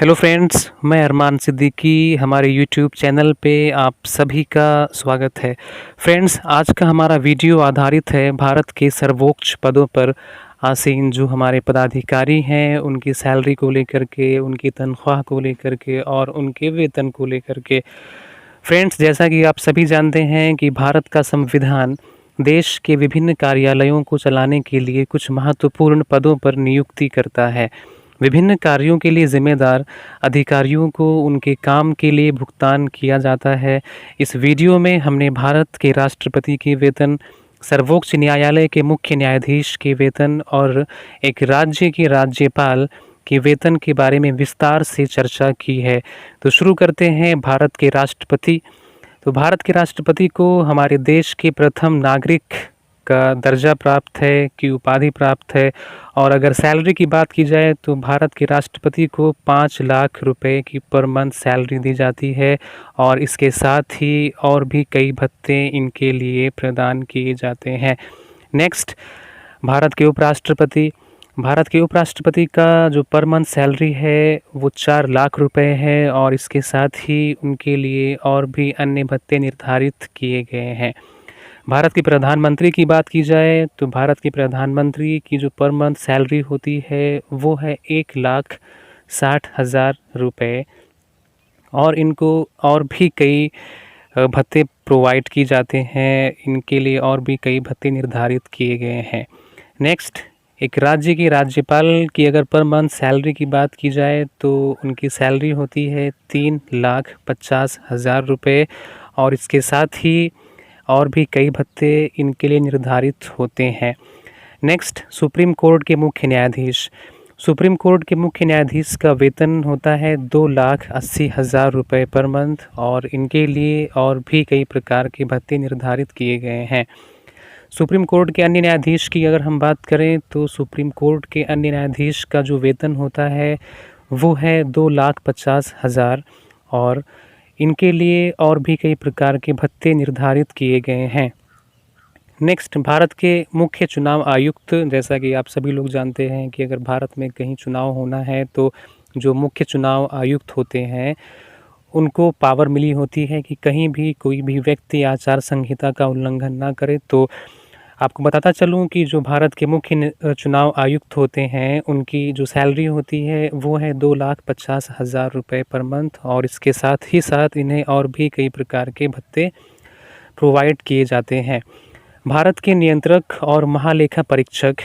Hello friends, मैं अरमान सिद्दीकी। हमारे YouTube channel पे आप सभी का स्वागत है। फ्रेंड्स, आज का हमारा वीडियो आधारित है भारत के सर्वोच्च पदों पर आसीन जो हमारे पदाधिकारी हैं, उनकी सैलरी को लेकर के, उनकी तनख्वाह को लेकर के और उनके वेतन को लेकर के। फ्रेंड्स, जैसा कि आप सभी जानते हैं कि भारत का संविधान देश के विभिन्न कार्यालयों को चलाने के लिए कुछ महत्वपूर्ण पदों पर नियुक्ति करता है। विभिन्न कार्यों के लिए जिम्मेदार अधिकारियों को उनके काम के लिए भुगतान किया जाता है। इस वीडियो में हमने भारत के राष्ट्रपति के वेतन, सर्वोच्च न्यायालय के मुख्य न्यायाधीश के वेतन और एक राज्य के राज्यपाल के वेतन के बारे में विस्तार से चर्चा की है। तो शुरू करते हैं भारत के राष्ट्रपति। तो भारत के राष्ट्रपति को हमारे देश के प्रथम नागरिक का दर्जा प्राप्त है, की उपाधि प्राप्त है। और अगर सैलरी की बात की जाए तो भारत के राष्ट्रपति को 5 लाख रुपए की पर मंथ सैलरी दी जाती है और इसके साथ ही और भी कई भत्ते इनके लिए प्रदान किए जाते हैं। नेक्स्ट, भारत के उपराष्ट्रपति। भारत के उपराष्ट्रपति का जो पर मंथ सैलरी है वो 4 लाख रुपए है और इसके साथ ही उनके लिए और भी अन्य भत्ते निर्धारित किए गए हैं। भारत के प्रधानमंत्री की बात की जाए तो भारत के प्रधानमंत्री की जो पर मंथ सैलरी होती है वो है 1,60,000 रुपये और इनको और भी कई भत्ते प्रोवाइड की जाते हैं। इनके लिए और भी कई भत्ते निर्धारित किए गए हैं। नेक्स्ट, एक राज्य के राज्यपाल की अगर पर मंथ सैलरी की बात की जाए तो उनकी सैलरी होती है 3,50,000 रुपये और इसके साथ ही और भी कई भत्ते इनके लिए निर्धारित होते हैं। नेक्स्ट, सुप्रीम कोर्ट के मुख्य न्यायाधीश। सुप्रीम कोर्ट के मुख्य न्यायाधीश का वेतन होता है 2,80,000 रुपये पर मंथ और इनके लिए और भी कई प्रकार के भत्ते निर्धारित किए गए हैं। सुप्रीम कोर्ट के अन्य न्यायाधीश की अगर हम बात करें तो सुप्रीम कोर्ट के अन्य न्यायाधीश का जो वेतन होता है वो है 2,50,000 और इनके लिए और भी कई प्रकार के भत्ते निर्धारित किए गए हैं। नेक्स्ट, भारत के मुख्य चुनाव आयुक्त। जैसा कि आप सभी लोग जानते हैं कि अगर भारत में कहीं चुनाव होना है तो जो मुख्य चुनाव आयुक्त होते हैं उनको पावर मिली होती है कि कहीं भी कोई भी व्यक्ति आचार संहिता का उल्लंघन ना करे। तो आपको बताता चलूँ कि जो भारत के मुख्य चुनाव आयुक्त होते हैं उनकी जो सैलरी होती है वो है 2,50,000 रुपये पर मंथ और इसके साथ ही साथ इन्हें और भी कई प्रकार के भत्ते प्रोवाइड किए जाते हैं। भारत के नियंत्रक और महालेखा परीक्षक,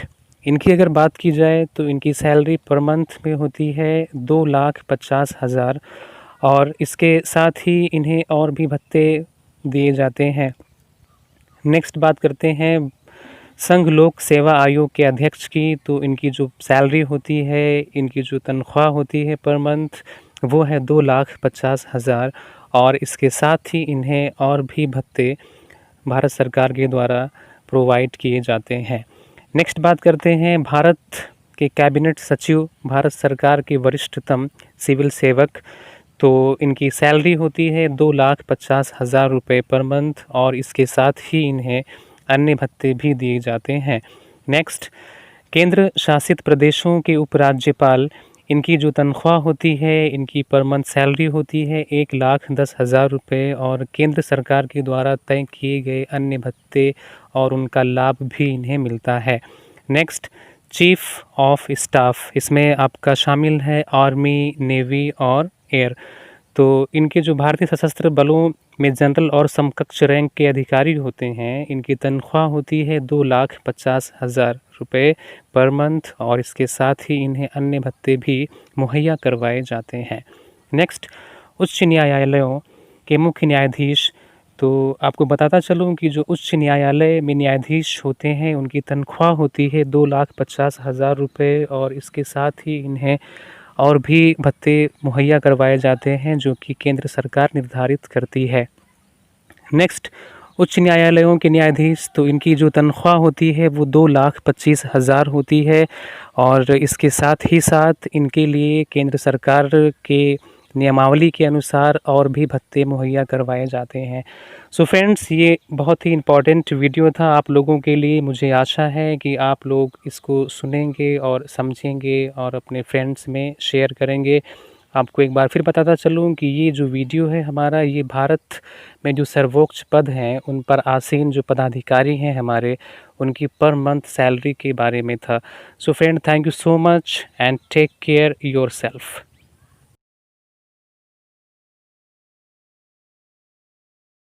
इनकी अगर बात की जाए तो इनकी सैलरी पर मंथ में होती है 2,50,000 और इसके साथ ही इन्हें और भी भत्ते दिए जाते हैं। नेक्स्ट, बात करते हैं संघ लोक सेवा आयोग के अध्यक्ष की। तो इनकी जो सैलरी होती है, इनकी जो तनख्वाह होती है पर मंथ वो है 2,50,000 और इसके साथ ही इन्हें और भी भत्ते भारत सरकार के द्वारा प्रोवाइड किए जाते हैं। नेक्स्ट, बात करते हैं भारत के कैबिनेट सचिव, भारत सरकार के वरिष्ठतम सिविल सेवक। तो इनकी सैलरी होती है 2,50,000 रुपये पर मंथ और इसके साथ ही इन्हें अन्य भत्ते भी दिए जाते हैं। नेक्स्ट, केंद्र शासित प्रदेशों के उपराज्यपाल, इनकी जो तनख्वाह होती है, इनकी पर मंथ सैलरी होती है 1,10,000 रुपये और केंद्र सरकार के द्वारा तय किए गए अन्य भत्ते और उनका लाभ भी इन्हें मिलता है। नेक्स्ट, चीफ ऑफ स्टाफ, इसमें आपका शामिल है आर्मी, नेवी और एयर। तो इनके जो भारतीय सशस्त्र बलों में जनरल और समकक्ष रैंक के अधिकारी होते हैं, इनकी तनख्वाह होती है 2,50,000 रुपये पर मंथ और इसके साथ ही इन्हें अन्य भत्ते भी मुहैया करवाए जाते हैं। नेक्स्ट, उच्च न्यायालयों के मुख्य न्यायाधीश। तो आपको बताता चलूँ कि जो उच्च न्यायालय में न्यायाधीश होते हैं उनकी तनख्वाह होती है 2,50,000 रुपये और इसके साथ ही इन्हें और भी भत्ते मुहैया करवाए जाते हैं जो कि केंद्र सरकार निर्धारित करती है। नेक्स्ट, उच्च न्यायालयों के न्यायाधीश। तो इनकी जो तनख्वाह होती है वो 2,25,000 होती है और इसके साथ ही साथ इनके लिए केंद्र सरकार के नियमावली के अनुसार और भी भत्ते मुहैया करवाए जाते हैं। सो फ्रेंड्स, ये बहुत ही इम्पॉर्टेंट वीडियो था आप लोगों के लिए। मुझे आशा है कि आप लोग इसको सुनेंगे और समझेंगे और अपने फ्रेंड्स में शेयर करेंगे। आपको एक बार फिर बताता चलूँ कि ये जो वीडियो है हमारा, ये भारत में जो सर्वोच्च पद हैं उन पर आसीन जो पदाधिकारी हैं हमारे, उनकी पर मंथ सैलरी के बारे में था। So friend, thank you so much and take care yourself.